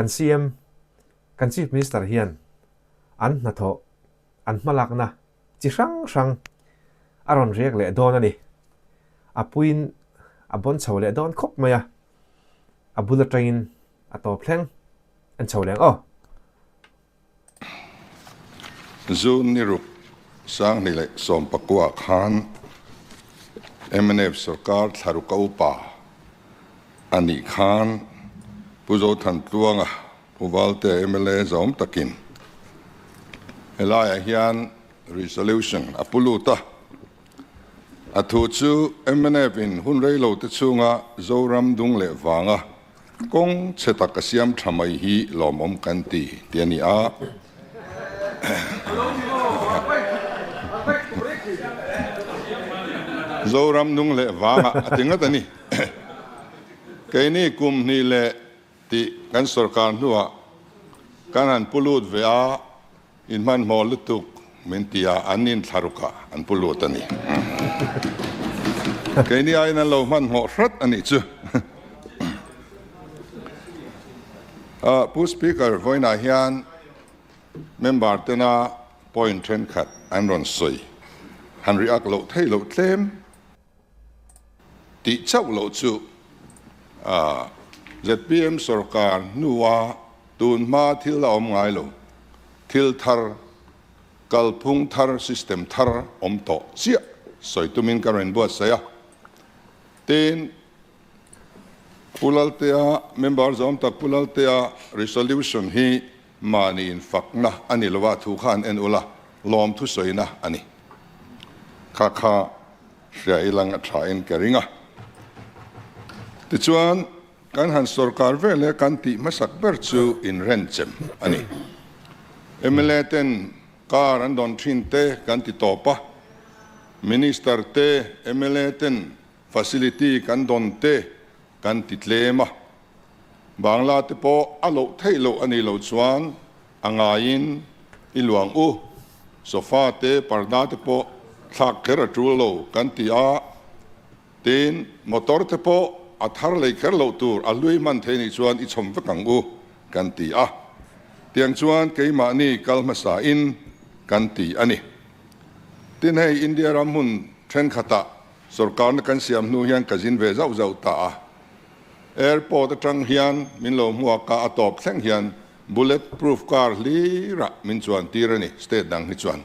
กันเซียมกันชีฟมิสเตอร์เฮียนอันนาโถอันมาลักนะจิช่างอารอนเรียกเละโดนนี่อาปุยนอาบอนเฉาเละโดนคบไหมอะอาบุลตรินอาตัวเพลงอันเฉาเละอ๋อจูนิรุสร้างนี่เลยสมประกวดขันMNF สกัดทารุกอุปาอันนี้ขันผู้โจทันตัวงะผู้วัลเตอ MLA จอมตะกินเฮลายเฮียน resolution อปุลุตาอัตุจู MNF อินหุ่นเรโลติจูงะโจรัมดุงเลวังะกงเชตักเสียมทำไมฮีลอมอมกันตีเดียนี่โจรัมดุงเลวังะติงะตานี่แค่นี้กุมนี่เลที่กันสุรการนัวกันอันพูดเวียอินมันมอลตุกเมนติอาอันนินทารุกะอันพูดตันนี่แค่นี้ไอ้นั่นเรามันหัวรัดอันนี้จูผู้สปีกเกอร์วันนี้เฮียนเมมเบอร์เตน่า point 10ขัดอันรอนสวยฮันรีอักโลไทยโลเทมที่เจ้าโลจูZPM สุรการนัวตูนมาทิลเราอมไงลงทิลทาร์กัลพุงทาร์ system ทาร์อมโตเสียสอยตุมินการเรนบัวเสียเต็นพูลัลเตีย members อมตักพูลัลเตีย resolution ฮีมานีนฟักนะอันนี้ละว่าทุกขันเอ็นอุละลอมทุสอยนะอันนี้ข้าเสียอิลังอัฐาอินแกริงะติดชวนการหันสุรการเวลกันติมาสักเบิร์จูอินเรนเจมอันนี้MLA เต็นการันดอนทินเตกันติโตปะมินิสเตอร์เตMLA เต็นฟัซิลิตี้กันดอนเตกันติดเลมะบางลาติโปอโลไทยโลอันนี้โลชวนอ่างอินอิลวงอูโซฟาเตปาร์ดาติโปทักเคระจูโลกันติอาเต็นมอเตอร์ติโปอัฐารเลยเคร์โลตูร์อลุยมันเทนิชวนอิชมฟังอูกันตีอะเตียงชวนเกี่ยมานี่กัลมาสาอินกันตีอันนี้ที่ในอินเดียรามุนเทรนขัตะสุรการกันเสียมนูยันกัจินเวจ้าตาแอร์พอร์ตจังเฮียนมินโลมัวกาอตอบแสงเฮียนบุลเลตพรูฟคาร์ลีระมินชวนตีระนี่สเตทดังนิชวน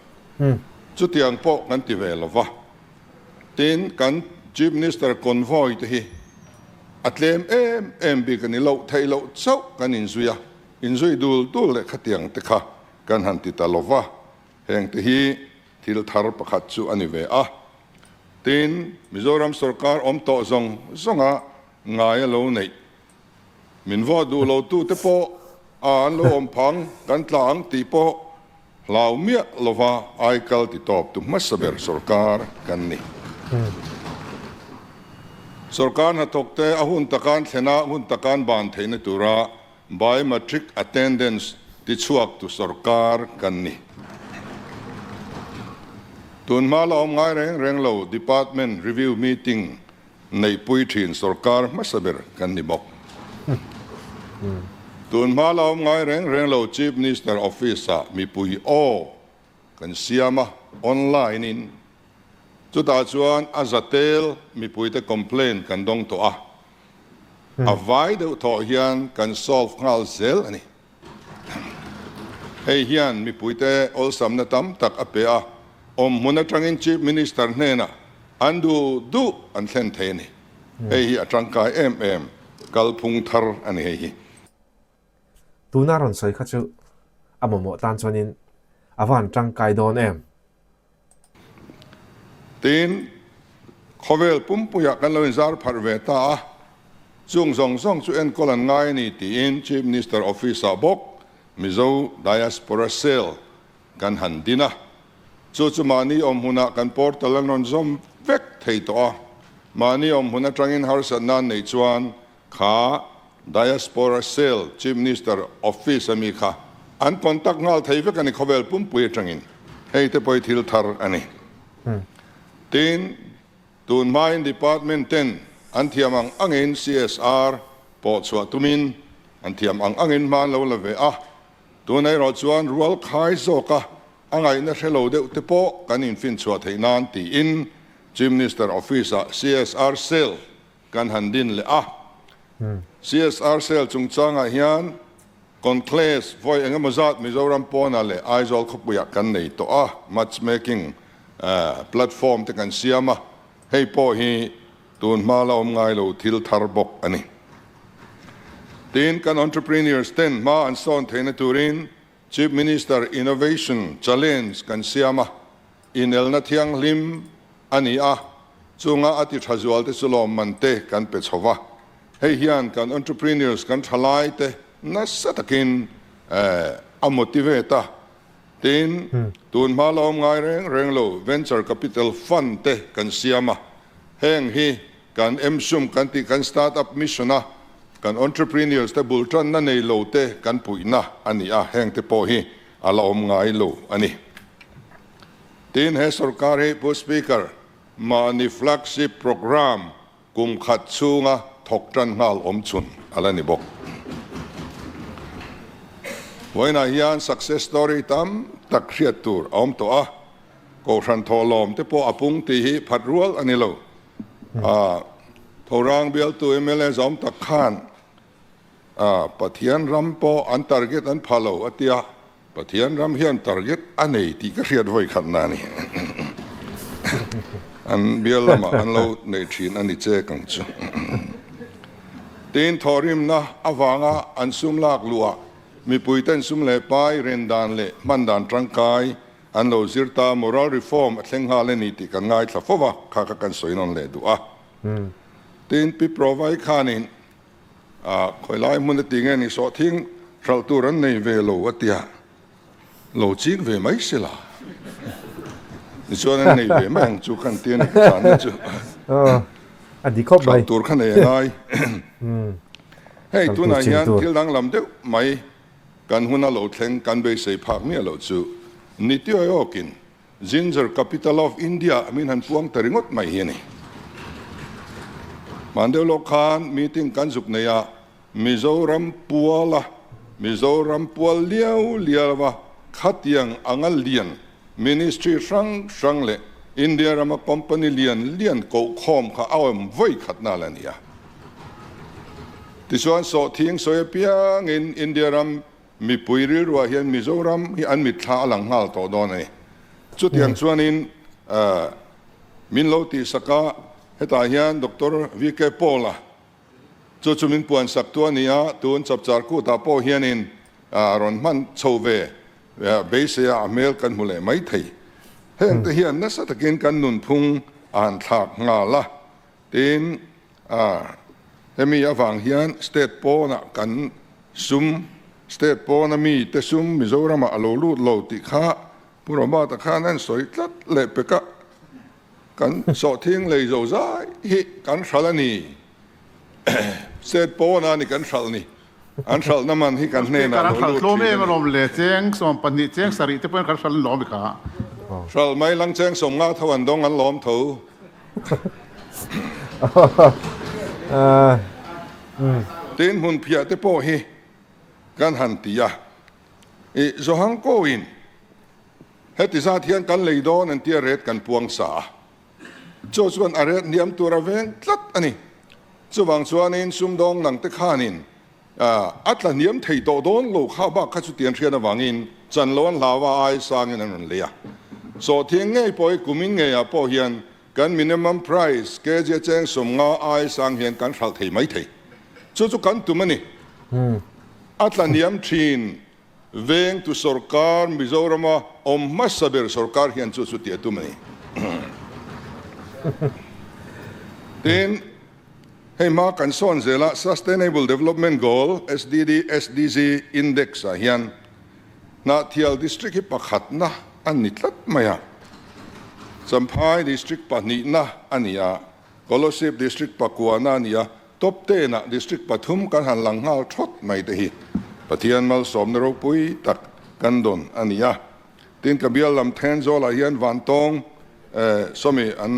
จุดเตียงโปกันตีเวลวะทีนกันจีฟมินิสเตอร์คอนโวยที่อัตเลมบีกันนี่เราไทยเราเจ้ากันอินซุยดูเลยขัดยังตะค่ะกันหันติตาลวะแห่งที่ทิลทาร์ประคัตจูอันนี้เวะทีนมิโซรัมสุรการอมโตซงอ่ะง่ายเราเนี่ยมินว่าดูเราตู้เตปอ่านเราอมพังกันหลังตีโปเราเมียลวะไอคัลติตอบตุมัสเบอร์สุรการกันนี่สุรการหัตถเตอหุ่นตะการเสนาหุ่นตะการบานเทนตุระ biometric attendance ที่ช่วยตุสุรการกันนี่ตุนมาเราอมไงเร่งเรา department review meeting ในปุยทินสุรการมัสเบอร์กันนี่บอกตุนมาเราอมไงเร่งเรา chief minister office มีปุยโอกันเสียมาออนไลน์นี่จุดอาจวนอาจจะเตลมีผู้ที่ complain กันดงตัวอาไว้เดี๋ยวทอเฮียนกัน solve งานเซลนี่เฮียนมีผู้ที่ also นั่นทำตักอเปียมุนจังอิน chief minister เนี่ยนะอันดูอันเซนเทนี่เฮียจังกายกัลพุงทาร์อันนี้ตูน่ารอนสวยข้าจูอามโมตันชวนินอาวันจังกายโดนทีนขวเวลปุ่มปุยกันเราอินซาร์พาร์เวตาจุงส่งช่วยคนละง่ายนี่ทีน Chief Minister Office บอกมิโซ Diaspora Cell กันหันดินะจุมานี่หุนักกันพอร์ตลันนนซอมเวกเทตัวมานี่หุนักจังอินฮาร์สันนันในชวนขา Diaspora Cell Chief Minister Office มีขาอันคอนตักงาลไทยเวกันขวเวลปุ่มปุยจังอินให้เตปอยทิลทาร์อันนี้ทีนตูนมาอินดีพาร์ตเมนต์อันที่มังอังเงิน CSR ปอดสวัตุมิน อันเทียมอังอินมาเราละเวะตัวในรอชวนรัวขายโซกะอังไงนั่นเชลล์เดอุตโปกันอินฟินชัวเทนานตีอินจิมมินิสเตอร์ออฟฟิศ CSR เซลกันหันดินเลยCSR เซลจงจ้างเฮียนคอนเคลสไว้เองมาจัดมิโซรัมปอนาเลยไอซอลขบุยกันในตัวmatchmaking platform ที่กันเสียมาให้พอฮีตุนมาเราง่ายเราทิลทาร์บกอันนี้ทีนกัน entrepreneurs เต้นมาอันส่วนเทนตูริน Chief Minister Innovation Challenge กันเสียมาอินเอลนัทยังลิมอันนี้จุงอาทิตย์ฮัจวัลที่สุลมันเตกันเป็ดชวะให้เฮียนกัน entrepreneurs กันทลายเตนัสตะกินmotivate ทีนตุนมาเราง่ายเร่งโล venture capital fund เตกันเสียมาแห่งฮีกันซุมกันที่กัน startup mission กัน entrepreneurs แต่บุลชันนั่นในโลเตกันปุ๋ยนะอันนี้แห่งเตปอฮีเราง่ายโลอันนี้ทีนให้สุรการให้ผู้ speaker มาใน flagship program กุมขัดชูงะถกจันงาลชุนอะไรนี่บอกวันนี้ยัน success story ตามตักเชียตูร์ตัวก็ฉันทอลมที่พออปุงตีหีผัดรัวอันนี้เราทอรังเบลตัวเอเมเลจอมตักขานปะเทียนรำปออัน target อันพาโลอัตยาปะเทียนรำเฮียน target อันไหนที่ก็เรียดไว้ขนาดนี้อันเบลละมาอันเราในชีนอันนี้เจ๊กังจูตีนทอริมนะอวางอันซุมลากลัวมีปุยเต้นซุมเล่ไปเรนดานเล่มันดานทางกายอันเราจิตตา moral reform เส้นหาเลนิติกันง่ายสัฟวะข้ากันสวยนนเล่ดูตีนปีโปรไว้ขานินคอยไล่มันติเงี้ยนี่สอทิ้งเราตัวรันในเวโลวัตยาโลจิกเวไม่ใช่ละนี่ส่วนนั้นในเวไม่ยังจูกันเตียนกันนะจูอันดีครบเลยตัวขันเองไงเฮ้ยตัวนายยันที่หลังลำเดียวไม่กันหุ่นเราแข่งกันไปใส่ผักเนี่ยเราจูนิติโอกิน Ginger Capital of India มีหันพวงตริงดไม่เห็นนี่มันเดียวโลกานมีติ้งกันสุกเนี่ยมิโซรัมปัวละมิโซรัมปัวเลี้ยวว่าขัดยังอังเลียน Ministry ช่างเลยอินเดียรามาคอมพานีเลียนกูคอมข้าเอาไว้ขัดนั่นแหละเนี่ยที่ส่วนสอทิ้งสอยเปียงอินเดียรามมีปุยริรัวเฮียนมิโซรัมฮีอันมิท่าหลังหัลตัวโดนนี่จุดอย่างส่วนนี้มินโลติสก้าเหตุเฮียนดร.วิเคปอล่าจุดมินปวนสักตัวนี้ตัวนจับจาร์กูตาโปเฮียนินรอนมันโชเวเบสยาเมลกันมุเลไม่ไทยเห็นแต่เฮียนนั่นสัตว์กินกันนุนพุงอ่านถากงาละตีนเฮมีอวังเฮียนสเตทโปนะกันซุมสเตทโปนะมีแต่ซุมมิโซรามาอโลลูดโลติข้าผู้รบาตะข้านั้นสวยลัดเล็บไปกะกันสอทิ้งเลยโจใจฮิกันชัลนี่สเตทโปนะนี่กันชัลนี่อันชัลน้ำมันฮิกันเนน่ะกันชัลโลเมมันลมเละเจียงสมปันนี่เจียงสริที่เป็นกันชัลล้อมอีกค่ะชัลไม่ลังเจียงสมงาทวันดงอันล้อมถูตีนหุ่นเพียเตโปฮีกันหันตียะโจฮังโกอินเฮติซาเทียนกันเลยโดนันเตียเรตกันพวงสาโจส่วนอะไรเนียมตัวระเวงตัดอันนี้จวางส่วนนี้ซุ่มดองหนังตะขานินอัตละเนียมไทยโตโดนโลข้าวบ้าข้าสุเตียนเชียนวังอินจันล้วนลาวาไอสางนั่นเลยอะโซเทียงไงปอยกุมิงไงอะปอเฮียนกัน minimum price เกจเจงสมงาไอสางเฮียนกันชัลไทยไม่ไทยจุกันตุมันนี่อัตละเนียมทีนเวงตุสรการมิโซรามามัสเบอร์สรการเฮียนจุเตียตุมันนี่ทีนให้มากันส่วนเจละ Sustainable Development Goal SDG Index เฮียนนาเทียล District ปักขัดนะอันนี้ตัดไม่อะสัมภาย District ปันนี้นะอันนี้อะกอลสิบ District ปักกัวนานี่อะท็อป10นะ District ปฐุมกันหันหลังหาทดไม่ได้ฮีปะเทียนมาสมนรกปุยตักกันดนอันนี้อะทีนกบิลลำเทนโซลาเฮียนวันตงสมัยอัน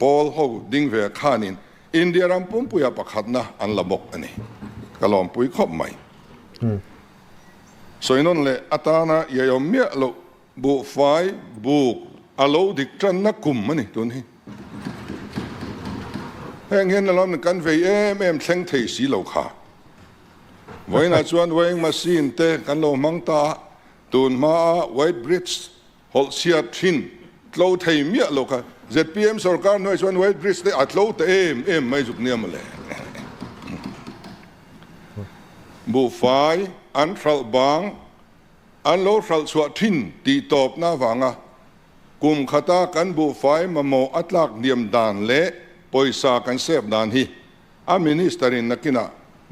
พอลโฮดิ้งเวขานินอินเดียรัมปุ่มปุยปักขัดนะอันละบกอันนี้กลอมปุยครบใหม่ ส่วนนั้นเลยอัตานะอย่ายอมเมียเราบุไฟบุกอโลดิกจันนักกุมมันนี่ตัวนี้แห่งเห็นเราเหมือนกันเวเอ็มเซ็งเทสีเราขาไว้น่าชวนไว้มาซีนเตกันเรามังตาตูนมาไว้บริดจ์ฮอลเซียทินเราไทยเมียเราค่ะ ZPM สกัดหน่วยชวนไว้บริดจ์ได้อัดเราแต่เอ็มไม่จุกเนี่ยมาเลยบุไฟอันทรัลบางอันโลทรัลสวทินตีตบหน้าวังกุมขตากันบุไฟมาโมอัตลักเดียมดานเละปอยสากันเสพดานฮีอามินิสตารินนักกินะ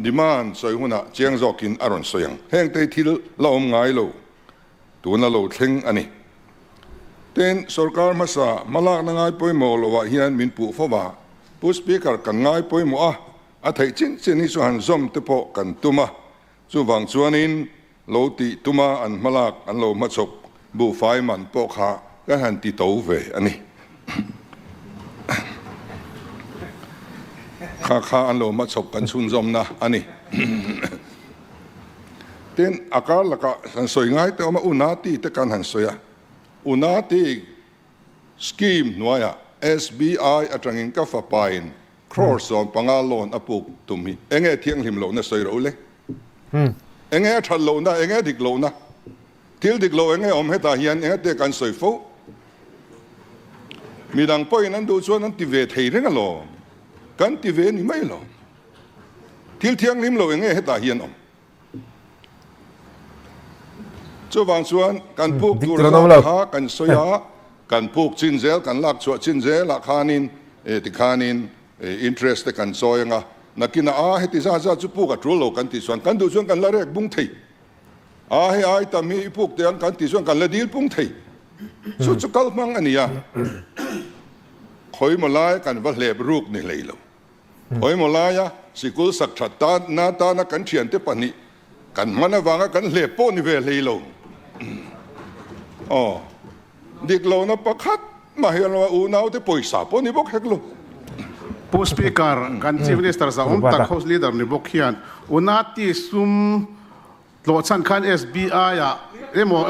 ดิมานสอยหุนะเจียงจอกินอารอนสยังแห่งเตทิลละอมไงโลตัวน่ะโลเทงอันนี้เต้นสุรการมาสามาลากนายปอยโมโลวะเฮียนมินปูฟ้าผู้สปีกเกอร์กันนายปอยโมอาไทยจินเจนิสุหันซอมเตปอกันตุมาสุวังชวนินโลติตุมาอันมาลากอันโลมาศกบุไฟมันปอกขาก็หันติโตเวอันนี้ข้าอันโลมาศกกันชุนซอมนะอันนี้เต้นอากาศละก็หันสวยง่ายแต่ว่าอุณาตีแต่การหันสวยอุณาตีสกีมหน่วย SBI อัตรังก็ฟ้าไปครอสอนปังอาลอนอปุกตุมีเองเที่ยงหิมโลนะสวยรู้เลยเองทัดโลนะเองดิกโลนะทิลดิกโลเองอมให้ตาเฮียนเองเตะกันสวยฟูมีดังป้อยนั้นดูส่วนนั้นติเวทเฮเรื่องอะไรกันติเวนี่ไม่หรอทิลเที่ยงหิมโลเองให้ตาเฮียนอมช่วงบางส่วนการพูกดูราคากันสวยการพูกชินเซลกันลักชัวชินเซลลักขานินติขานินอินเทรสต์กันสวยงะนักกินให้ติซาจุพูกับทรูโลกันติส่วนกันดูส่วนกันละเรกบุ้งไทยให้ตามีพูกเตียงกันติส่วนกันละดีลบุ้งไทยสุดสุดกัลมังอันนี้คอยมาลายกันว่าเล็บรูกนี่เลยเราคอยมาลายสิกุลสักชัดตาหน้าตานักกันเชียนเตปนี่กันมันวางกันเล็บโป้นี่เวเลยเราดิกเรานะประคัดมาเห็นว่าอูน่าที่ป่วยสาปนี่บอกเฮกลูผู้สปีกเกอร์กันชีฟมินิสเตอร์สาวตักเฮาส์ลีดเดอร์นี่บอกเฮียนอุณาตีซุมโหลดสันคัน SBI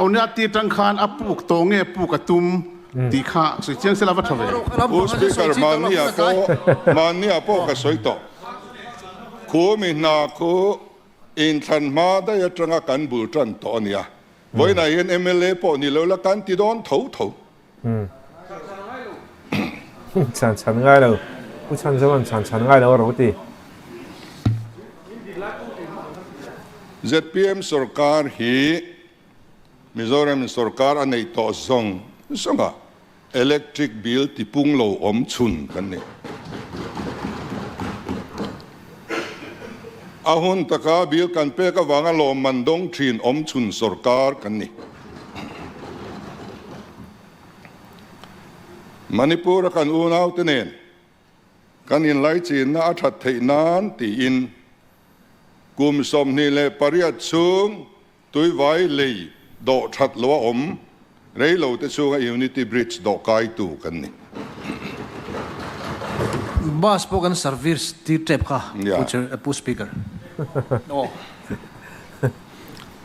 อุณาตีจังคันอปุกโตเงปุกตุมตีข้าสุดเจียงเสลาวัฒเวผู้สปีกเกอร์มันนี่อาโปก็สวยต่อคู่มีนาคู่อินทันมาได้จังกันบุตรต่อเนี่ยวันไหนเอ็นMLAปอนี่เราละกันที่โดนถูฉันง่ายเลยผู้ชันสมันฉันง่ายแล้วรู้ตี ZPM สกัดฮีมิโซรัมสกัดอันนี้ต่อส่งอิเล็กทริกบิลที่พุ่งโลอมชุนกันนี่อาหุนตะกาบิลกันเป้ก็วางโลมันดงทีนอมชุนสกัดกันนี่มณิปุระกันอูนาวตเนนกันอินไลจีนน่าทัดเทนานตีอินกุมสมนิเลปริยัตซุงตุยไว้เลยดอกทัดลัวอมเรื่องเราจะช่วยยูนิตี้บริดจ์ดอกไก่ตูกันนี่บาสพวกกันเซอร์วิสที่เจ็บค่ะผู้สปีกเกอร์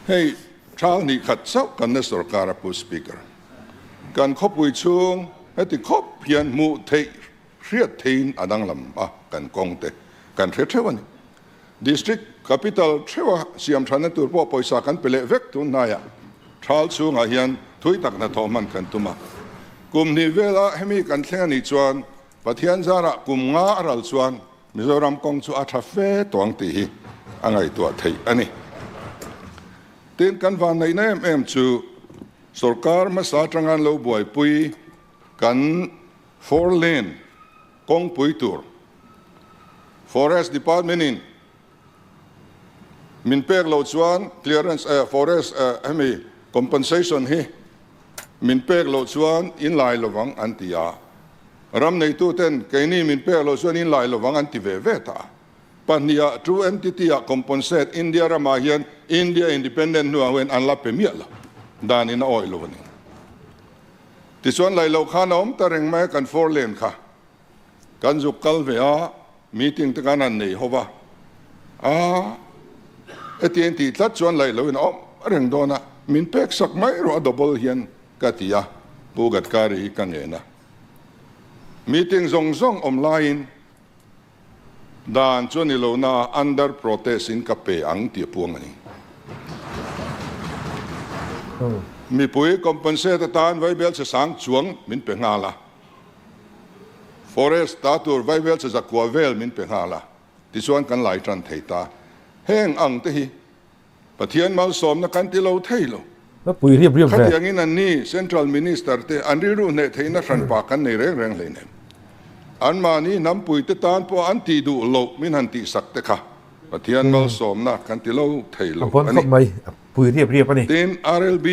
เฮ้ยชาวนี้ขัดเซากันในสุรการผู้สปีกเกอร์การขบวิชุงให้ติขบเพียนมูเทเรียดเทนอดังลำกันกองเตกันเทเทวันดิสตริกแคปิตอลเทวะเสียมชันตัวพวกปอยสักันเปเลเวกตุนนายชาวสูงอาเฮียนทุยตักนาทอมันกันตุมากลุ่มนี้เวลาให้มีกันเท่านี้ชวนปะเทียนจาระกลุ่มงาอรัลชวนมิโซรัมกองชัวอาทัฟเฟตวงตีอะไรตัวไทยอันนี้เต้นกันวันในเอ็มจูสุรการมาสาจังงานเราบ่อยปุยกัน4 lane กองปุยตัว Forest Department นินมินเปกเราชวน clearance forest ให้มี compensation ให้มินเปกเราชวนอินไลน์ระวังอันติยารำในตู้เต้นแกนี่มินเปกเราชวนอินไลน์ระวังอันติเวเวตาปัญญา true entity อะ compensate India รามาเฮียน India independent นัวเวนอันลับเปมีอะไรดานินอ้อยลวันนี้ที่ส่วนไหลเราข้าน้อมตะเร่งแม่กัน4 laneค่ะกันจุกกัลเวียมีติ้งตะการนันนี่เขาว่า เตียนตีทัดชวนไหลเลยนะอ๋อเรื่องโดนะมินเป็กสักไม่รู้ดับเบิลเฮียนกติยาผู้กัดการีกันเนี่ยนะมีติ้งส่งออนไลน์ด่านชวนนี่เรานะ under protest สินกับเปอังเตียพวงนี่มีปุ๋ย compensate ตานไว้เบลจะสังจวงมินเป็นงาละ forest ตาตัวไว้เบลจะกัวเวลมินเป็นงาละที่ชวนกันหลายจันเทตาแห้งอังที่ปะเทียนมาสมนักการที่เราเทโลแล้วปุ๋ยเรียบขัด เลยอย่างนี้นั่นนี่ central minister เตอันนี้รู้เนี่ยเทนักรันปากันในเรื่องเลยเนี่ยอันมานี่น้ำปุ๋ยตานพออันตีดูโลมินันติสักเตค่ะปะเทียนมาสมนักการที่เราเทโลพ้นเข้าไปปุ๋ยเรียบปะนี่ทีน RLB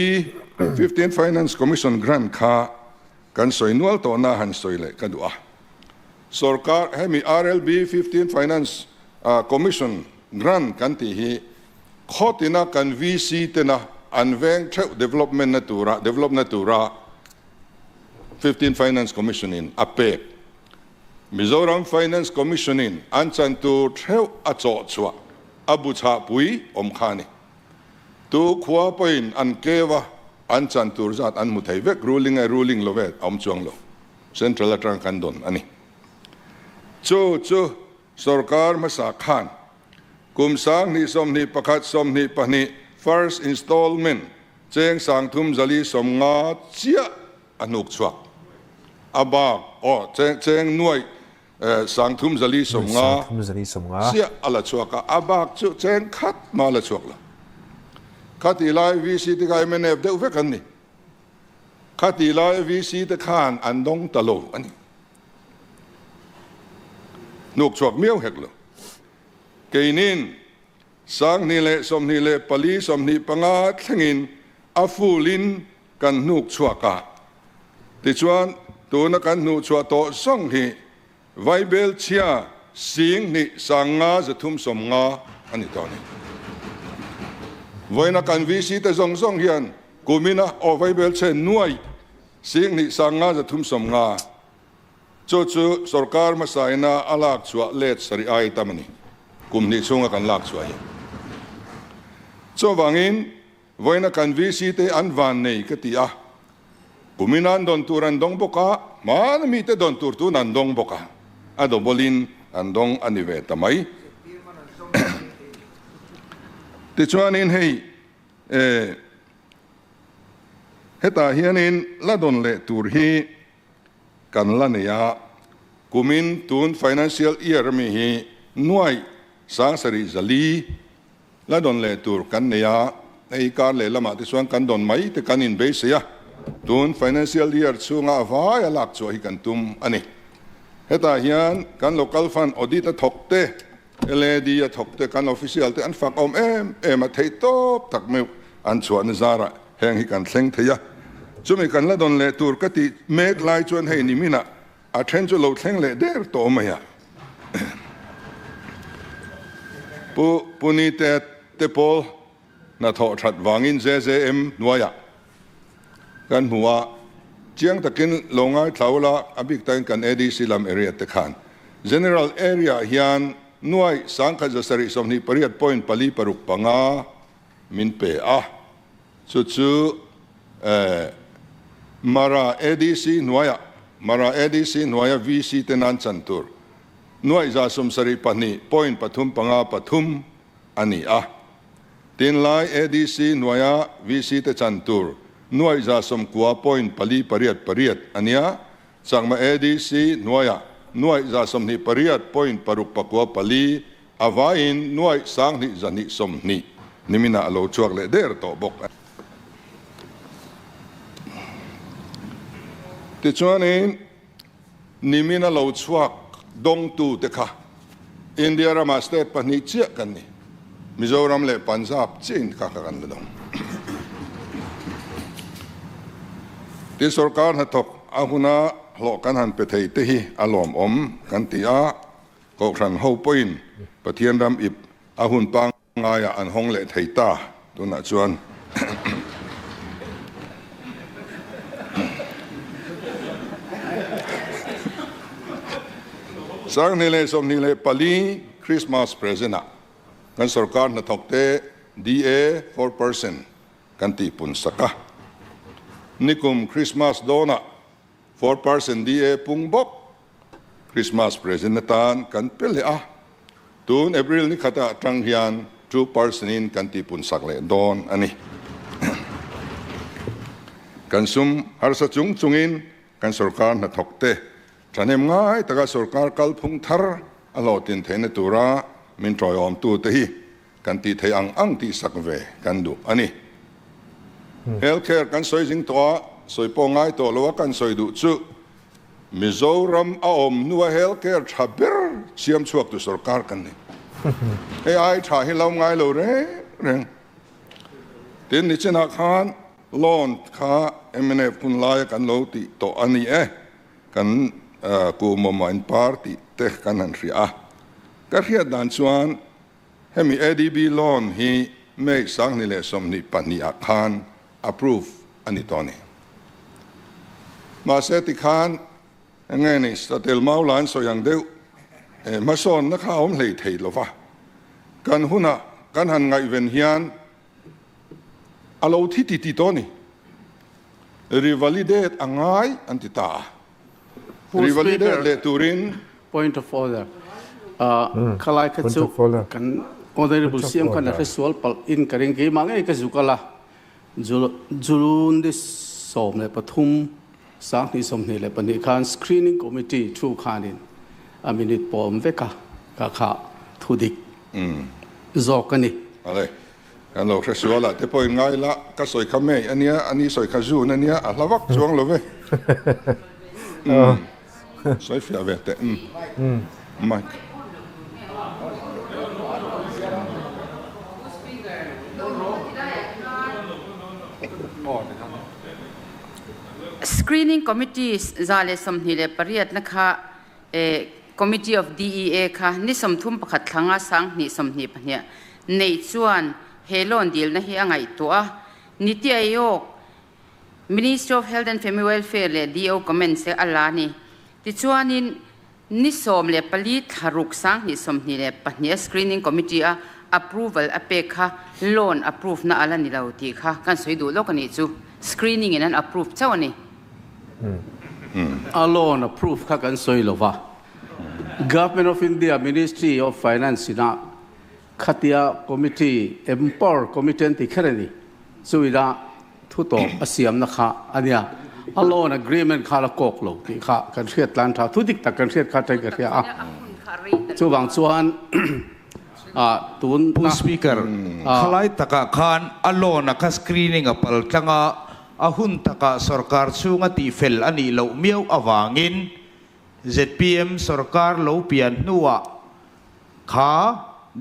15 Finance Commission Grant ค่ะกันสวยนวลตัวน่าหันสวยเลยกันดูอ่ะสรการให้มี RLB 15 Finance Commission Grant กันที่ฮีข้อที่น่ากัน VC ที่น่าอันแวงเท่า development นาตูระ15 Finance Commission in อเปกมิโซรัม Finance Commission in อันจันตูเท่าอโจชัวอบุชาปุยอมขานีตัวขวาไปอันเกวะอันจันตูร์จัดอันมุทัยเวก ruling โลเวทอมจวงโล central ตรังกันดอนอันนี้จู่สรการมาสักขันกุมสังนิสมนิประคัดสมนิปนิ first installment เจงสังทุมจลีสมงาเจียอนุกชวกอบากเจงหน่วยสังทุมจลีสมงาเจียอละชวกอบากจู่เจงคัดมาละชวกละขัดอีไลวีซีที่ใครไม่เนบเดือดเวกันนี่ขัดอีไลวีซีที่ขานอันดงตะโลอันนี้นุกชวกเมียวเฮกเลยเกนินสังนิเลสมนิเลปลีสมนิปังอาทั้งินอาฟูลินกันนุกชวกะติชวนตัวนักกันนุกชวโตส่งฮีไวเบลเชียสิงนิสังงาจะทุ่มสมงาอันนี้ตอนนี้วันนักการวิสิตส่งเฮียนกูมินะเอาไว้เบลเชนนวยสิ่งนี้สังงาจะทุ่มสมงาจู่สรการมาใส่นาอลักชัวเลดสริไอตามันนี่กุมนี้ช่วงกันลักชัววังอินวันนักการวิสิตอันวันนี้ก็ตีอ่ะกูมินันดอนตูรันดงบกะมันมีแต่ดอนตูร์ตูนันดงบกะอะดอบลินอันดงอันนี้เวทำไมติชวนินให้ตาเฮียนินละดนเลตูร์ฮีกันละเนียกุมินตูน financial year มีฮีหน่วยสังสริจลีละดนเลตูร์กันเนียไอการเลละมาติชวนกันดนไหมแต่กันอินเบสยะตูน financial year ช่วงอาฟ้าอยลักช่วยกันตุมอันนี้ตาเฮียนกัน local fund audit ถกเตLAD ถกแต่กัน official แต่อันฝากมาเทโต้ตักไม่อันชวนซาระแห่งให้กันเซ็งเทียจุมีกันละดนเลตูร์ก็ติเมกไลชวนให้นิมินะอาเทนจุโลเซ็งเลเดอร์โตมา呀ปูนีเตโปนาทอชัดวางินJJM นัวยะกันหัวเจียงตะกินลงไอ้เท่าละอบิกตังกัน ADC ลำเอเรียตะขาน general area เฮียนหน่วยสังกัดสริสมนิปริยัด point ปลีปรุกปังอามินเปอะจู่มารา ADC หน่วยมารา ADC หน่วย VC เตนันจันตูร์หน่วยจะสมสริปนี point ปทุมปังอาปทุมอันนี้อะตินไล ADC หน่วย VC เตจันตูร์หน่วยจะสมกัว point ปลีปริยัดอันนี้สังมา ADC หน่วยจะสมนิปริยัด point ปรุกปักวปลีอาวาอินหน่วยสังนิจันิสมนินิมินาโลชวกเลเดอร์โตบกติชวนินนิมินาโลชวกดงตูเตค่ะอินเดียรามาสเตทปนิเจกันนี่มิโซรัมเลปันจาบจีนค่ะกันดงติสรการหัตถกอาหุนาหลอกกันหันไปไทยเตหีอารมณ์กันตีอาก็ครันเฮาปินปะเทียนรำอิบอาหุนปังงายอันห้องเละไทยตาตัวน่ะชวนสังนิเลสมนิเลปลีคริสต์มาสเพรเซน่ะกันสรการนัทกเต DA 4% kan ti pun saka nikum Christmas dona 4% DA pungbok Christmas present tan kan pele tun April ni khata tanghian 2% in kan ti pun sakle don ani kan sum har sa chung chungin kan sarkar na thokte thanem ngai taka sarkar kal phung thar alotin thene tura min troyom tu te hi kan ti thei ang ti sakve kan du ani healthcare kan soi jing to soi po ngai to lo kan soi du chu Mizoram aom nuwa healthcare thaber siam chuak tu sarkar kan ni ai tha hi lau ngai lo re reng tin ni chena khan loan kha MNF kun lai kan lo ti to ani kan ku moment party te kan an ria ka ria dan chuan hemi ADB loan hi me sang ni le som ni pani khan approve ani to ni ma se ti khan ngai ni statel mau lan so yang deu ma son na kha om lei thei lo wa kan huna kan han ngai ven hian alo thi ti to ni revalidate angai antita revalidate le turin point of order kalai ka chu kan honorable CM kan na resual pal in karing ke mangai ka zukala julun this som le pathum sang ni som ni le pani khan screening committee through khanin a minute pom veka ka kha thudik zokani ale kan lo resual la te poi ngai la ka soi khame ania ani soi khazu ania a lawak chuang lo ve soi fia vete Mike Screening committees zale somnile pariat na kha committee of DEA kha ni somthum pakhat thanga sang ni somni pania nei chuan helon dil na hi angai to niti ayok Ministry of Health and Family Welfare le DO comment se alani ti chuanin ni som le pali tharuk sang ni somni le pania screening committee approval apekha loan approve na ala ni lauti kha kan soidu lokani chu screening in an approved chawani alone approved ka kan soilova Government of India Ministry of Finance na khatia committee empower committee ti kharani suida thuto asiam na kha ania alone agreement khala kok lo ti kha kan riat lan tha thudik tak kan riat kha tai ka ria chu bang chuan tun speaker khalai taka khan alone ka screening apal tlanga ahun taka sarkar chunga ti fel ani lo miau awangin ZPM sarkar lo pian nuwa kha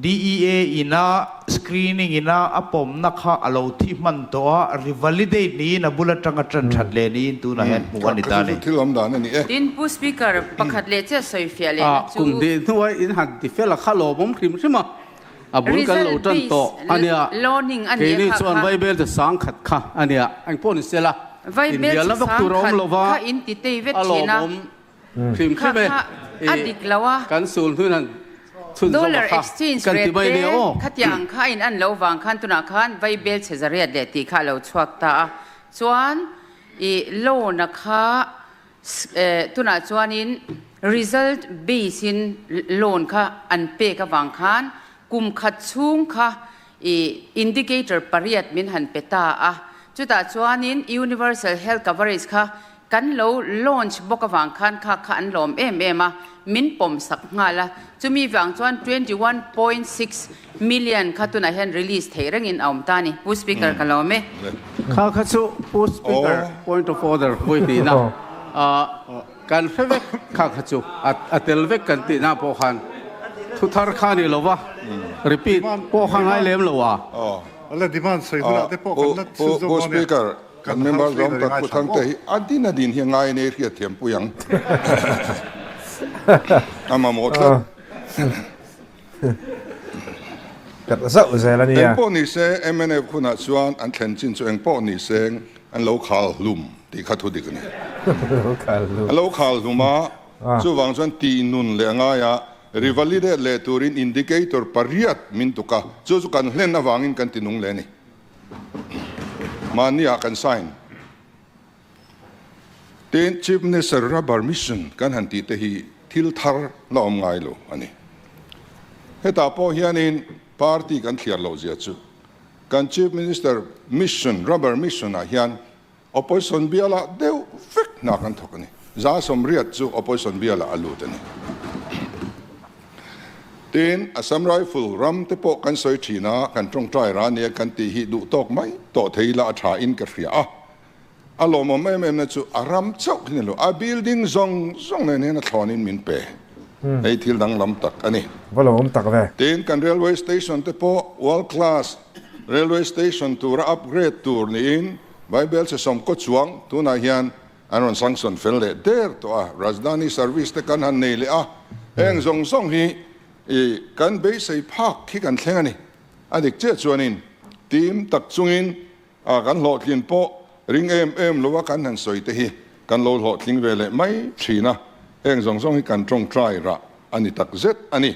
DEA ina screening ina apom na kha alo thi man to revalidate ni na bulatanga tran that le ni tu na hen muani ta ni thilom dan ani tin pu speaker pakhat le che soifia le chu kum de nuai in han ti fel kha lo bom khrim sima abul kan lo tan to ania loaning ania ni chuan vai bel de sang khat kha ania ang pon sela vai bel la vak tu rom lova kha in ti te vet china khrim khime adik lawa kan sul hunan dollar exchange rate khatiang kha in an lo wang khan tuna khan vai bel chezariat le ti kha lo chuak ta chuan I loan na kha tuna chuan in result based in loan kha an pe ka wang khan kum khat chung kha indicator pariat min han peta chuta chuan in universal health coverage kha kan lo launch boka wang khan kha an lom em min pom sak ngala chumi wang chuan 21.6 million kha tuna hen release theirang in aum tani pu speaker kalome kha chu pu speaker point of order hoi ni na kan fevek kha chu atelvek kan ti na po khan thu thar khani lowa repeat po khangai lem lowa ala demand sai dura te po kan pu speaker kan member dom tak puthang te adina din hi ngai ne ria thiam puyang ama mo tla kat sa uzela ni ya po ni se MNF khuna chuan an thlen chin chu eng po ni seng an local lum ti kha thu dik ni local lu local luma chu wang chuan ti nun le nga ya revalidate le turin indicator pariat min tuka chu chu kan hlen awangin kan tinung le ni mania kan sign ten chief minister rubber mission kan hanti te hi thil thar la om ngai lo ani heta po hianin party kan thliar lo zia chu kan chief minister mission rubber mission a hian opposition biala deu fik na kan thokani za som riat chu opposition biala alutani ten Assam rifle ram te po kan soi thina kan trong trai ra ne kan ti hi du tok mai to theila tha in ka ria a alo mo me na chu aram chok ni lo a building zong ne na thonin min pe ei thil dang lam tak ani volom tak ve ten kan railway station te po world class railway station tur upgrade tur ni in bible se som ko chuang tu na hian anon sanction fel le der to a rajdhani service te kan han nei le a eng zong zong hi kan be sei phak khi kan thleng ani adik che chuanin team tak chungin a kan lo thlin po ring em lo wa kan han soi te hi kan lo lo thling ve le mai thina eng zong zong hi kan trong try ra ani tak zet ani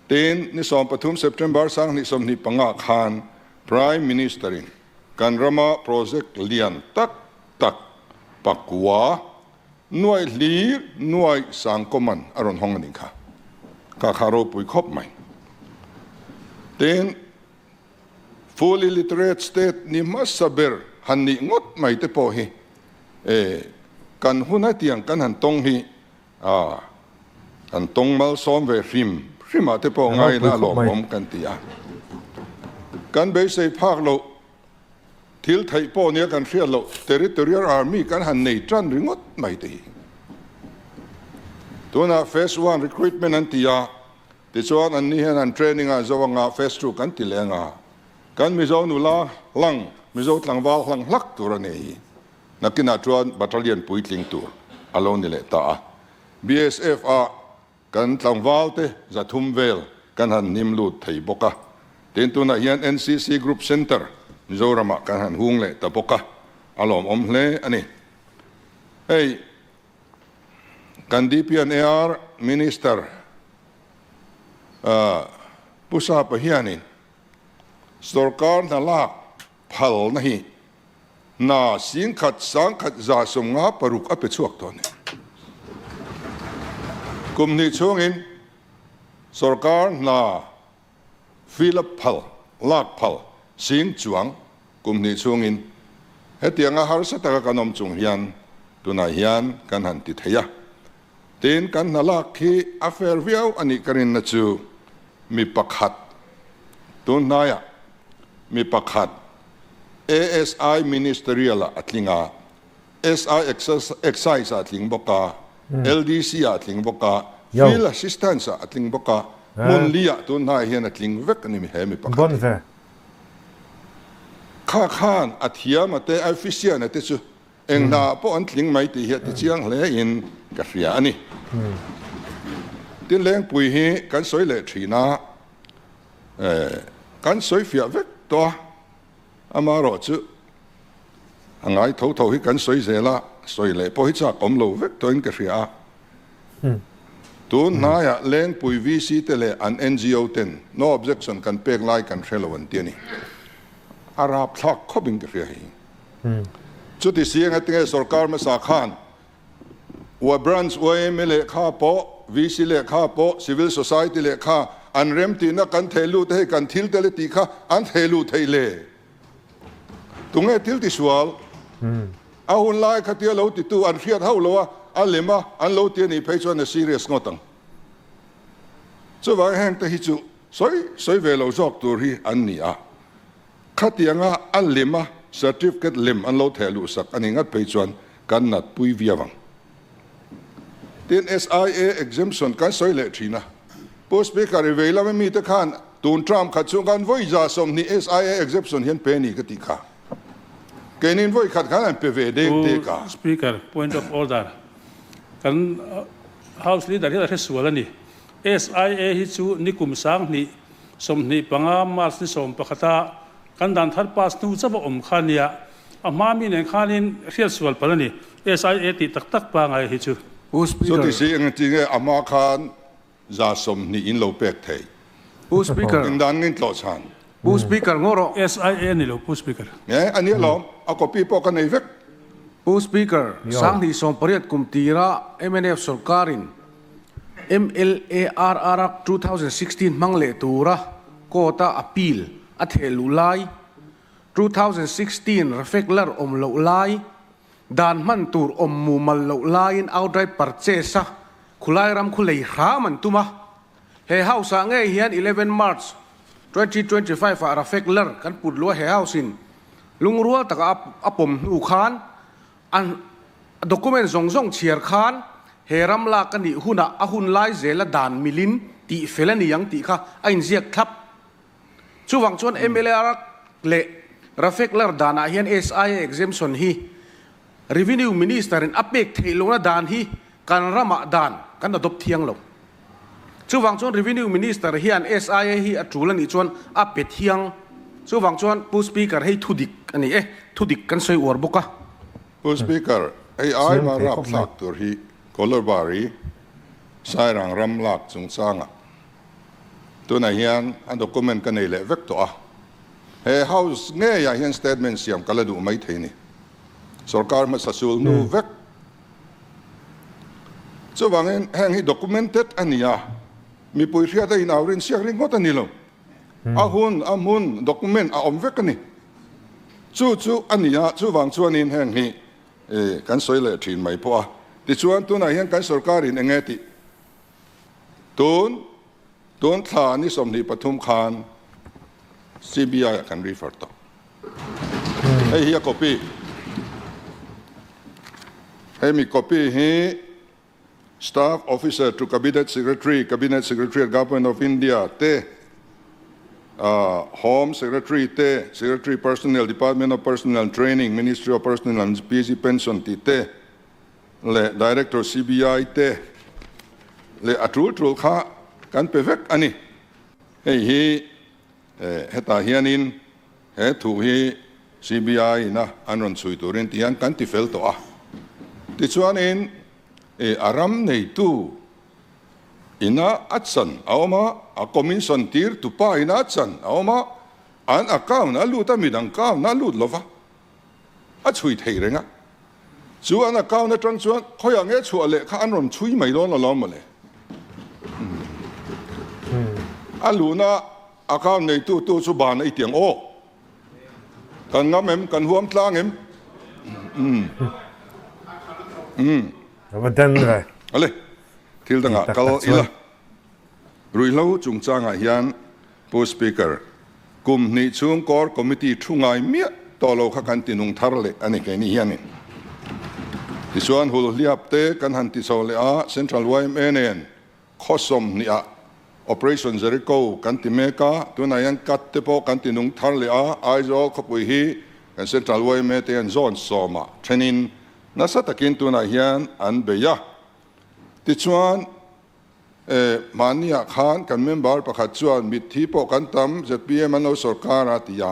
ten ni som pathum september sang ni som ni panga khan prime ministerin kan rama project lian tak pakwa nuai hlir nuai sangkoman aron hong ani kha ka kharo pui khop mai ten fully literate state ni masaber hanni ngot mai te po hi kan huna tiang kan han tong hi kan tong mal som ve rim te po ngai na lo om kan tia kan be sei phak lo thil thai po nia kan hria lo territorial army kan han nei tran ringot mai te tuna phase 1 recruitment an tia ti chuan an ni han an training a zawanga phase 2 kan ti lenga kan mi zo nu la lang mi zo tlangwal hlang hlak tur ani nakina chuan battalion puitling tur alone ni le ta BSF a kan tlangwal te zathum vel kan han nimlut thei boka ten tuna hian NCC group center Mizorama kan han hung le ta boka alom om hle ani hey kan DPNAR minister pusa pa hianin sarkar na lak phal na hi na sing khat sang khat za som nga paruk ape chuak to ne kumni chungin sarkar na philip phal lak phal sing chuang kumni chungin hetianga har sa ta kanom chung hian tuna hian kan han ti theya ten kan nalak khi affair viau ani karin na chu mi pakhat tun naya mi pakhat ASI ministerial atlinga SI exercise atling boka LDC atling boka field assistance atling boka munlia tun na hian atling vek ani mi he mi pakhat bon ve kha khan athia mate official na te chu eng na po an tling mai ti hi ti chiang le in ka ria ani tin leng pui hi kan soi le thina kan soi fia vek to amaro chu angai tho hi kan soi zela soi le po hi cha kom lo vek to in ka ria tu na ya leng pui VC te le an NGO ten no objection kan pek lai kan relevant ti ni arab thak khobing ka ria hi chu ti siang atinge sarkar ma sa khan wa branch wa MLA kha po VC le kha po civil society le kha an rem ti na kan thelu te kan thil te le ti kha an thelu theile tunge til ti swal a hun lai khatia lo ti tu an riat hau lo a lema an lo ti ni phei chuan a serious ngotang chu wa hang te hi chu soi ve lo jok tur hi an ni a khatianga an lema certificate lem an lo thelu sak ani ngat phei chuan kan nat pui viawang tin SIA exemption kan soi le thina post speaker veila mi te khan tun tram khat chung kan voi za som ni SIA exemption hian pe ni ka ti kha kenin voi khat khan pe ve de te ka speaker point of order kan house leader hi ra suala ni SIA hi chu nikum sang ni som ni panga mas ni som pakhata kan dan thar pas nu chawa om khania ama mi nen khanin rial sual palani SIA ti tak tak pa ngai hi chu so ti si ang ti nge ama khan za som ni in lo pek thei Pu speaker. ing dan ngin tlo chan Pu speaker ngoro. SIA ni lo pu speaker. ani lom a copy po kan nei vek Pu speaker. Sang di som pariat kum tira MNF Sarkarin. MLARR 2016 mangle tura kota appeal at helulai 2016 reflector lo lai dan man tur mumal lo lain outright purchase khulai ram khulei ha man tuma he house nge hian 11 March 2025 a reflector kan pudlo he house in lungrua taka apom u khan an document zong chiar khan heram la kan ni huna ahun lai zela dan milin ti felani yang ti kha ain ziak thap chuwang chon MLR le reflector dana hian SIA exemption hi revenue minister in apek theilona dan hi kan rama dan kan adop thiang lo chuwang chon revenue minister hian SIA hi atulani chon apet thiang chuwang chon pu speaker hei thudik ani thudik kan soi or boka pu speaker ai ma rap thak tur hi color bari sai rang ram lak chung changa tuna hian an document kan nei le vek to a he house nge ya hian statement siam kala du mai theini sarkar ma sasul nu vek so wangen hang hi documented ania mi pui ria da in aurin siak ring ngota ni lo amun document a om vek ani chu ania chu wang chuan in hang hi kan soi le thin mai po a ti chuan tuna hian kan sarkar in engeti tun thla ni som ni pathum khan CBI kan refer to hey here copy hey mi copy he staff officer to cabinet secretary government of India te home secretary te secretary personnel department of personnel and training ministry of personnel and PC pension te le director CBI te le atul kha kan pevek ani hey hi heta hianin he thu hi CBI na anon sui turin tian kan ti fel to a ti chuan in aram nei tu ina atsan awma a commission tir tu pa ina atsan awma an account alu ta midang account na lut lova a chui thei renga chu an account na tran chuan khoya nge chu ale kha anon chui mai don lo lom le alu na account nei tu chu ban ai tiang o kan ngam em kan huam tlang em Abadan ra ale thil danga kal ila ruilo chung changa hian post speaker kum ni chung kor committee thungai mia tolo kha kan tinung tharle ani ke ni hianin ti chuan hul liap te kan han ti sole a central YMN khosom ni a operation Jericho kan ti meka tuna yan kat te po kan tinung tharle a aizo khopui hi kan central YMN te an zone soma training nasa takin tuna hian an beya ti chuan mania khan kan member pakhat chuan mit thi po kan tam ZPM ano sarkar atia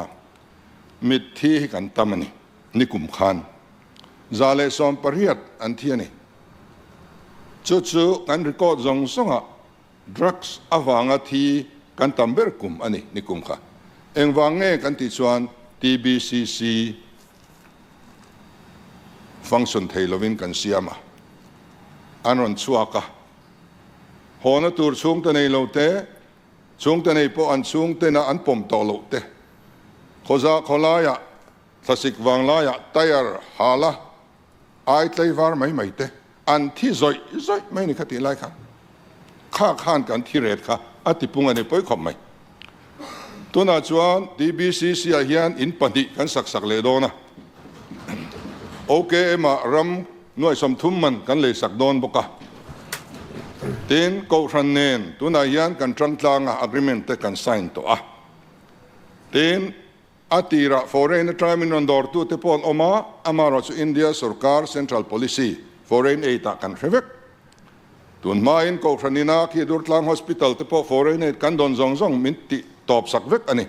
mit thi kan tamani nikum khan zale som pariat an thiani chu kan record zong songa drugs awanga thi kan tamber kum ani nikum kha engwange kan ti chuan TBCC function theilovin kan siama anon chuaka hona tur chung ta nei lo te chung ta nei po an chung te na an pom to lo te khoza kholaya thasik wanglaya tayar hala ai tlai war mai te an thi zoi mai ni khati lai kha khan kan thi ret kha ati punga ne poi khom mai tuna chuan DBCC a hian in pandi kan sak le do na okay ma ram noi som thum man kan le sak don boka tin ko ran nen tuna hian kan trang tlanga agreement te kan sign to a tin atira foreign tramin on dor tu te pon oma amaro chu India sarkar central policy foreign aid kan revek tun main ko ranina ki dur tlang hospital te po foreign aid kan don zong min ti top sak vek ani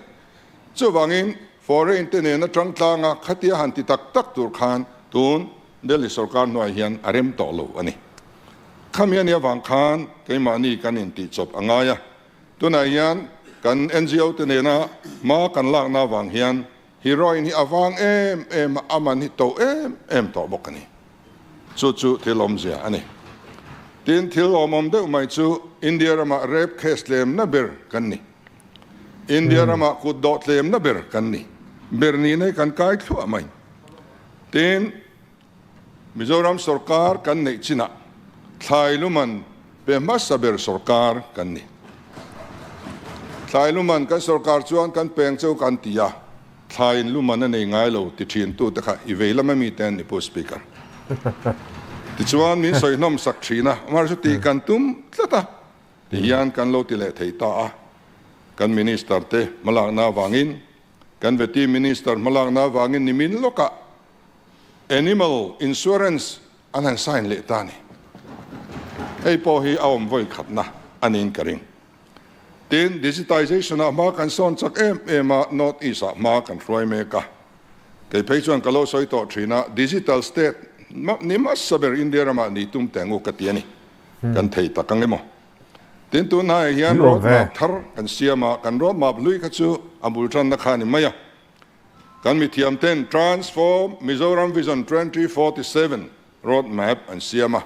chu wangin foreign te ne na trang tlanga khatia han ti tak tur khan tun Delhi sarkar no hian arem to lo ani ข้ามีอันนี้วางคานไก่มานี่กันอินติจบอ่างไงตัวไหนยันกัน NGO ตัวนี้นะมากันลากหน้าวางเฮียนฮีโร่นี่อวางอามันนี่โตต่อบอกกันนี่จู่ๆที่ลมเสียอันนี้ทีนที่ลมเดือดไม่จู่อินเดียรามาเรปเคสเลมนับเบอร์กันนี่อินเดียรามาขุดดอทเลมนับเบอร์กันนี่เบอร์นี้ในกันไกลทั่วไม่ทีนมิโซรัมสุรการกันนี่ชินะไทยลุมันเป็นมัสเบอร์สุรการกันนี่ไทยลุมันกันสุรการชวนกันเปลงเจ้ากันตียาไทยลุมันนั่นเองไงเราติดเชียนตัวแต่ค่ะอีเวลไม่มีแทนในผู้สปีกเกอร์ติดชวนมีสอยน้ำสักชีนะมาสุดที่กันตุ้มละตาที่ยันกันโลติเลทัยตากันมินิสเตอร์เตมาลากนาวางินกันเวทีมินิสเตอร์มาลากนาวางินนิมินโลกะ animal insurance อันนั้นไซน์เลตานี่ไอ้พอฮีเอาไว้ขัดนะอันนี้กระริงทีน digitization มากันซ้อนจากมา not is มากันรวยเมกะเกี่ยวกับส่วนกโลสอยต่อทีนะ digital state นี่มาสับอินเดียมานี่ตุ้มแต่งอุกติยันนี่กันเทตะกังเลมทีนตัวนายยันรถมาทาร์กันเสียมากันรถมาลุยขัดซูอับุจันนักขานิมายะกันมีเทียมเต้น transform Mizoram Vision 2047 road map อันเสียมา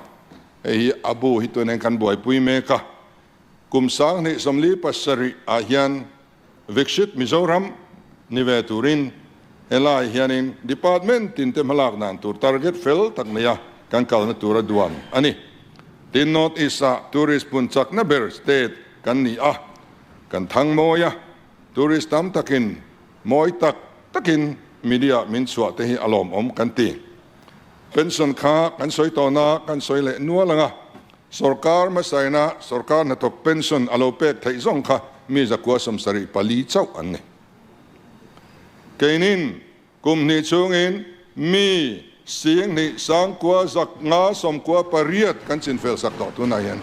ไอ้อบูฮิตัวนั้นกันบ่อยปุยเมกะกุมสังนี่สมลีปัสริอายันวิกฤตมิโซรัมนิเวตุรินเอลายันินดีพาร์ตเมนต์ตินเตมลากนันตูร์ทาร์เก็ตเฟลตักเนียกันกัลนตูระดวนอันนี้ตินนอตอิสระทัวริสต์ปุ่นจักนับเบอร์สเตทกันนี่กันทั้งโมยะทัวริสต์ตามตักินโมยตักินมีเดียมินสวะเตหิอารมณ์กันตีเป็นส่วนข้ากันสวยต่อหน้ากันสวยเละนัวละงะสุรการมาใส่นะสุรการนัดตกเป็นส่วนอโลเปกไทยส่งข้ามีจักว่าสมสริปลีเจ้าอันนี้เกนินกุมนิชงอินมีเสียงนี่สังกัวจักงาสมกัวปริยัดกันสินเฟลสักต่อตัวนายัน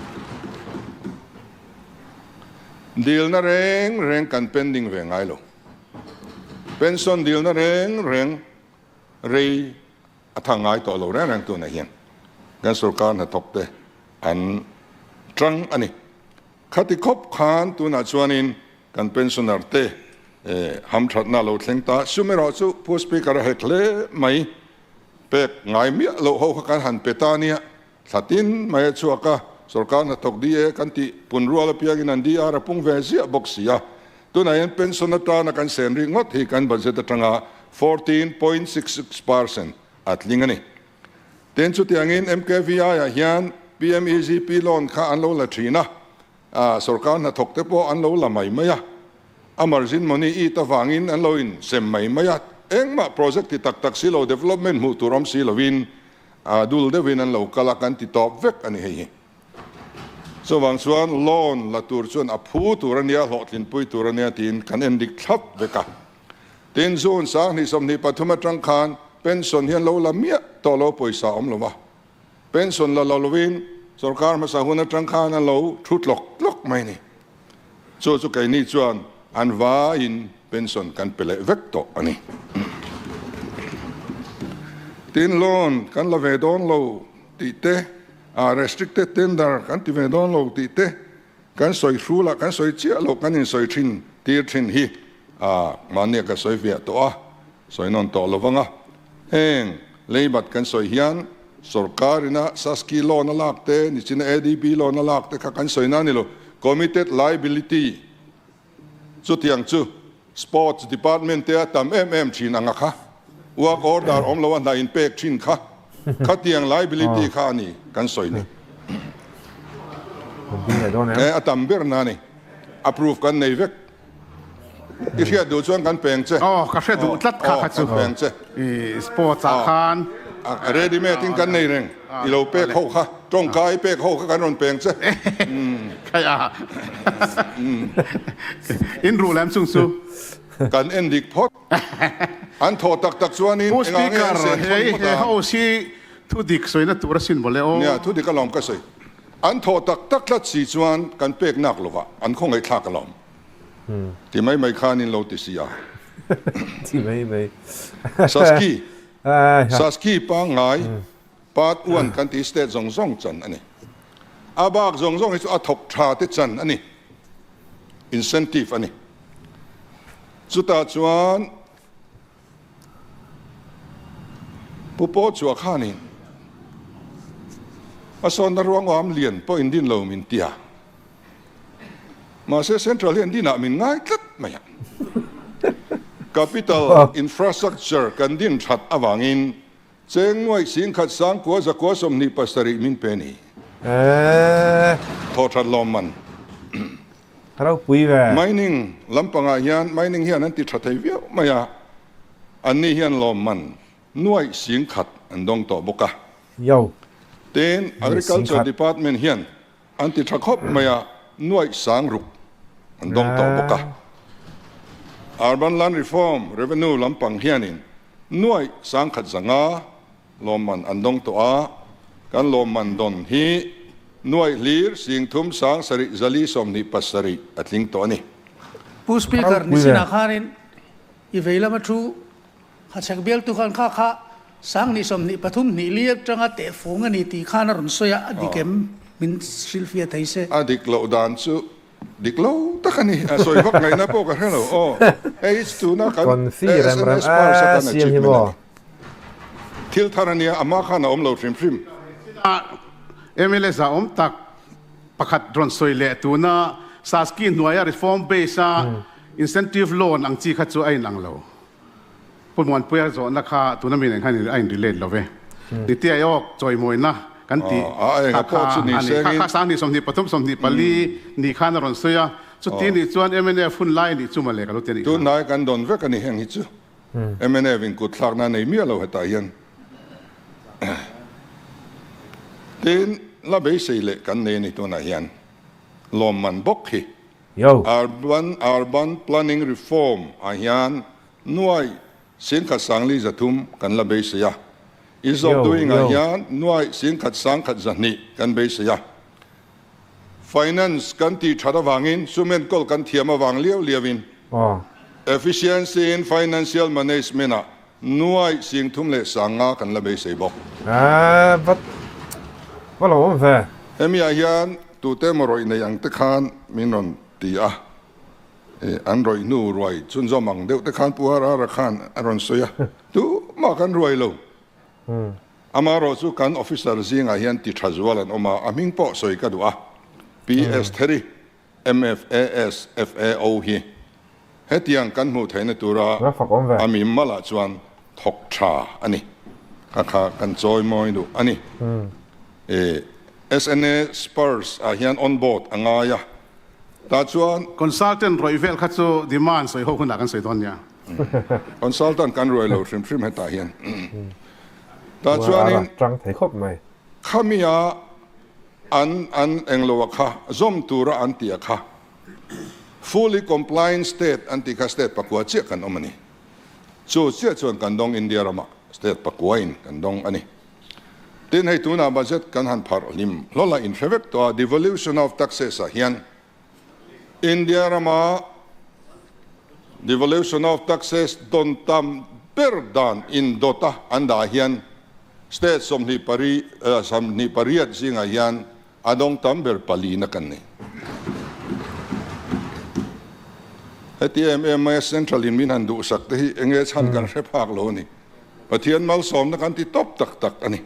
ดีลน่าเร่งกันเป็นดิ่งเวงไงลูเป็นส่วนดีลน่าเร่งเรย์ทางไงต่อเราแรงตัวนายันกันสุรการนัดตกเตอันจังอันนี้ขัดที่คบขานตัวนาชวนินกันเป็นส่วนอาร์เตหำชัดน่าเราเลี้ยงตาซูเมรอซูผู้สปีกเกอร์เฮกเล่ไม่เป็กไงมีเราเขากันหันเปตานี่สัตินไม่ชัวร์ก็สุรการนัดตกดีกันที่ปุ่นรัวละเพียกินันดีอาระพุงเวซีบ็อกซี่ตัวนั้นเป็นส่วนตานักันเซนริงดที่กันบัตรเสด็จจังอ่ะ 14.66% อัดลิงนี่เต็นสุดอย่างนี้ MKVI ยัน PMEGP ลอนข้าอันโลละทีนะสุรการนัดตกเตปอันโลละไม่ไหมอามารินมันนี่ตะฟังอินอันโลอินเซมไม่ยัดเอ็งมาโปรเจกต์ที่ตักสิโล development มุตุรมสิโลวินดูลเดวินอันโลกลากันที่ตอบเวกอันนี้เองส่วนส่วนลอนละตัวส่วนอภูตุรเนียหลอดลินปุยตุรเนียตินกันเอ็นดิคับเวกะตินส่วนสางนี่สมนิปฐุมจังคานเป็นส่วนเฮียนโลละเมียต่อโลปุยสามโลวะเป็นส่วนละโลวินสุรการมาสาหุนจังคานอันโลทุดล็อกไม่นี่ส่วนสุกัยนี่ส่วนอันว่าอินเป็นส่วนกันเปล่าเวกโตอันนี้ตินลอนกันละเวดอนโลติเตrestricted tender กันที่เวดอนโลติเตกันสอยฟูละกันสอยเจียโลกันอินสอยทินตีทินฮีมันเนี่ยก็สอยเวียตัวสอยนอนต่อโลวังเฮงเลยบัดกันสอยเฮียนสุรการนะสัสกีโลนั่นลักเตนิชินADBโลนั่นลักเตกันสอยนั่นนี่โล committed liabilityสุดที่ยังจู่ sports department เตะตามชินังค่ะว่าออร์ดาร์อมละวันได้อินเปกชินค่ะขัดที่ยัง liability ค่ะนี่กันสอยนี่ตามเบอร์นั่นนี่ approve กันในเวกอีเทียดูช่วงกันเปลี่ยนเจ้อ๋อกาแฟดูดลัดค่ะค่ะจู่ เปลี่ยนเจ้สปอร์ตสาขาready made ทิ้งกันในเรื่องอีเราเปกเข้าค่ะตรงกายเปกเข้ากันนนเปลี่ยนเจ้ใช่อินรูแลมซุงซูกันเอ็นดิกพอดอันโทษตักส่วนนี้ผู้สปีกเกอร์เฮ้ยเขาสิทุดิกสวยนะตัวสินบ่เลยโอ้เนี่ยทุดิกก็ลองก็สวยอันโทษตักลัดสีส่วนกันเปกนักหรอวะอันคงไอ้ทักก็ลองที่ไม่ข้านินโลติเสียที่ไม่สัสกีปังไงปาดอ้วนกันที่สเตจส่งจันอันนี้ อาบากจงให้อาถกชาติจันอันนี้ incentive อันนี้สุดท้ายชวนผู้ปกชัวข้านี่อาสอนนรวงวามเลียนพออินดินเรามินเตียมาเซ็นทรัลเลียนดิน่ะมินง่ายกัดไหมอ่ะ capital infrastructure กันดินชัดอวางินเจงไว้สิ่งขัดสังกัวจะกัวสมนิปัสริมินเป็นนี่ทอชัดลมมันเราปุยแบบ mining ลำปางเฮียน mining เฮียนนั้นติดชัดไทยเวียวไม่อ่ะอันนี้เฮียนลมมันหน่วยสิ่งขัดอันดงต่อบกะโย่ เต็น agriculture department เฮียนอันติดชัดครบไม่อ่ะหน่วยสังรุกอันดงต่อบกะurban land reform revenue ลำปังเฮียนินหน่วยสังขัดสังอาลมมันอันดงตัวกันลมมันดนฮีหน่วยลีร์สิ่งทุ่มสังสริจลีสมนิปัสสริอัดลิงตัวนี้ผู้สปีกเกอร์นิสินาคารินอีเวลามาทูข้าชักเบลตุกันข้าสังนิสมนิปทุมนิเลียจังอาเตะฟงอันนี้ตีข้านรุนสยาดิเกมมินซิลเฟียไทยเซดิกโลดานซูดิกโลตะกันนี่สวยพักไงนะพวกกันเหรอโอ้เอชตูนะกันSNS ปาร์สักนาจิบทิลทารานีอามาข้านะอมโลฟิมฟิมMLS อมตักประคัดดรอนสวยเละตัวน่ะสาสกินหน่วย reform base incentive loan อังจีขัดจูไอ้นังเราพูดมวนเพื่อจะนักข่าตัวนั้นมีอะไรนี่ไอ้ดีเลนเราเว้ยดิเตียยอกจอยมวยนะกันตีข้าสร้างนี่สมนิปฐมสมนิปลีนี่ข้านรอนสวยสุดที่นี่ชวน MNF ฟุ้นไล่นี่จุ่มอะไรกันรู้เตียนี่ตัวนายกันโดนเวกันนี่แห่งนี้จู MNF วินกุดหลักนั่นในเมียเราเหตุยันเต็นละเบสิเลกันนี่ตัวนายยันลมมันบกฮี urban planning reform อายันหน่วยสิ่งขัดสังลีจะทุ่มกันละเบสิยาis of doingอายันหน่วยสิ่งขัดสังขัดจันนี่กันเบสิยา finance กันตีชัดวางินสุเมนกอลกันเทียมวางเลี้ยวเลียวิน efficiency in financial management หน่วยสิ่งทุ่มเลสังอากันละเบสิบอกว่าเราไม่แพ้มีอายันตัวเต็มรอยในยังตะคานมินนตีอันรอยนู่รอยจุนจอมังเดียวตะคานปัวราคานอรอนสยตัวมากันรวยลงอามารอสุกันออฟฟิศร์ซิงอายันติดชัจวัลันออกมาอามิงปอสวยกันดูPS3 MFAS FAO ฮีเฮตียงกันหมู่ไทยในตัวราอามิมาลาจวนทกชาอันนี้ข้ากันจอยมอยดูอันนี้SNS Spurs อายัน on board อ่างายะตาชวน consultant รอยเวลคัดจูดีมานสวยหกคนหนักกันสวยตอนเนี้ย consultant กันรวยเราฟิมให้ตาเฮียนตาชวนนี่จังไทยครบไหมข้ามีอันเองโลวะค่ะจอมตัวระอันตีค่ะ fully compliant state อันตีค่ะ state ปักวัวเจ้ากันอมันนี่จู่เจ้าชวนกันดองอินเดียรามา state ปักวัวอินกันดองอันนี้ทีนี้ตัวน่าบัจเจตกันหันพาร์ลิมโลละอินเฟเวกตัว devolution of taxes เฮียนอินเดียรามา devolution of taxes ดนตามเปิดดานอินโดตาอันดาเฮียน state สมนิปริยัดสิงเฮียนอดงตามเบอร์ปาลีนักันนี่TMM Central in Minan do sakti engage han kan repak lo ni pathian mal som na kan ti top tak ani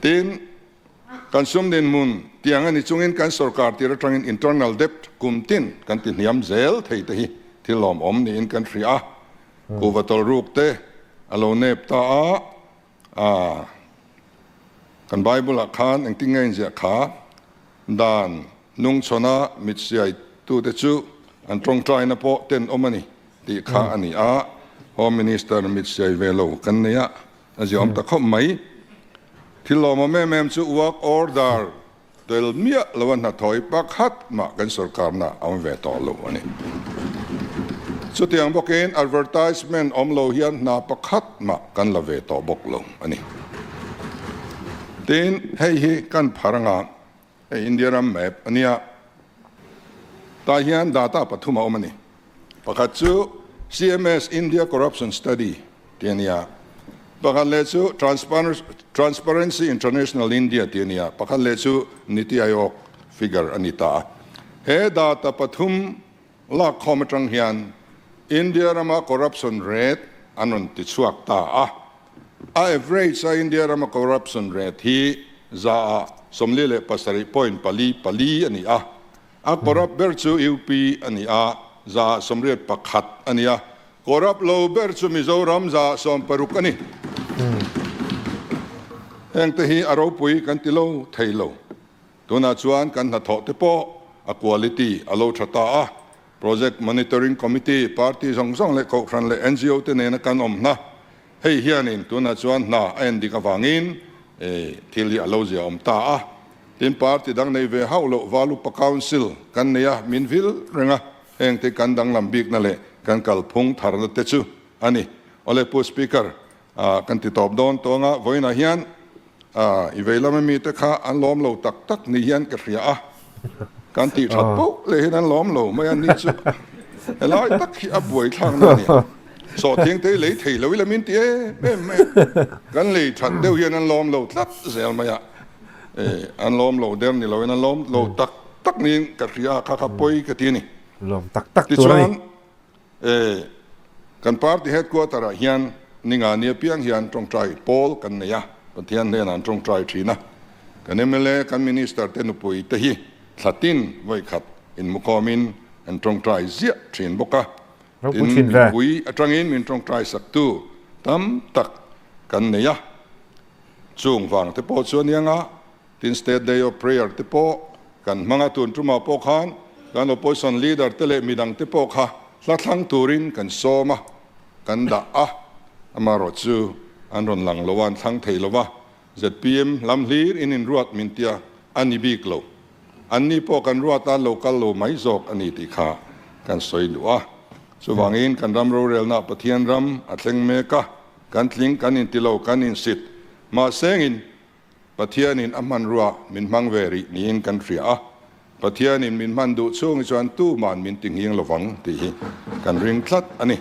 tin kan sum den mun tiang ani chungin kan sarkar ti ratangin internal debt kumtin kan ti niam zel thei te hi thilom om ni in country ko vatol ruk te alo nep ta kan bible khan eng tingai je kha dan nung chona mitsiai tu te chuอันตรงใจนะพอเต้นอมันนี่ที่ข้าอันนี้Home Minister มิตรใจเวโลกันเนี่ยอาจจะอมตะคบไหมที่เรามาแม่จะ work order เดลเมียละวันน่ะถอยปักฮัดมากันสกัดน่ะเอาเวทต่อโลอันนี้สุดที่ยังบอกเอง advertisement อมโลเฮียนน่ะปักฮัดมากันละเวทต่อบอกโลอันนี้ทีนให้กันพารงานอินเดียรัมแมปอันนี้ตาเฮียน data ปัทุมาอมันนี่ประกาศจู CMS India Corruption Study ที่นี่ pakhat le chu Transparency International India tiania pakhat le chu Niti Aayog figure anita he data pathum la khomatang hian India rama corruption rate anon ti chuak ta a average India rama corruption rate hi za somli le pasari point pali ani a corrupt ber chu UP ani a za somriat pakhat ani a corrupt low ber chu Mizoram za som paruk ani heng te hi aro pui kan ti lo thei lo tuna chuan kan Hnathawh te po a quality alo thata a project monitoring committee party song le ko khan le NGO te ne na kan om na hei hianin tuna chuan na en dik awangin thili alo zia om ta a tin party dang nei ve haulo valu pa council kan neya minvil renga heng te kan dang lambik na le kan kalphung thar na te chu ani ole pu speaker kan ti top don to nga voina hian i veilama mi te kha an lom lo tak ni hian ka ria a kan ti that po le hin an lom lo mai an ni chu elai tak hi a buai thang na ni so thieng te le thei lo ila min ti me kan le that deu hian an lom lo tlat zel mai a an lom lo der ni lo an lom lo tak ni ka ria kha poi ka ti ni lom tak ti tu rai chuan kan party headquarter a hian ninga nia piang hian tong trai pol kan ne ya pathian ne nan tong trai thina kan MLA kan minister te nu pui te hi thlatin voi khat in mukomin an tong trai zia thin boka ro pu thin ve pui atangin min tong trai sak tu tam tak kan ne ya chung wang te po chuan yanga tin state day of prayer te po kan manga tun tuma po khan kan opposition leader te le midang te po kha thlang turin kan soma kan da amaro chu an ron lang lowan thang thei lowa ZPM lam hlir in ruat mintia ani bik lo anni po kan ruata local lo mai zok ani ti kha kan soi lua so wangin kan ram ro rel na pathian ram atleng me ka kan tling kan in tilo kan in sit ma sengin pathian in aman ruwa min mangveri ni in kan ria pathian in min man du chung chuan tu man min ting hing lowang ti kan ring thlat ani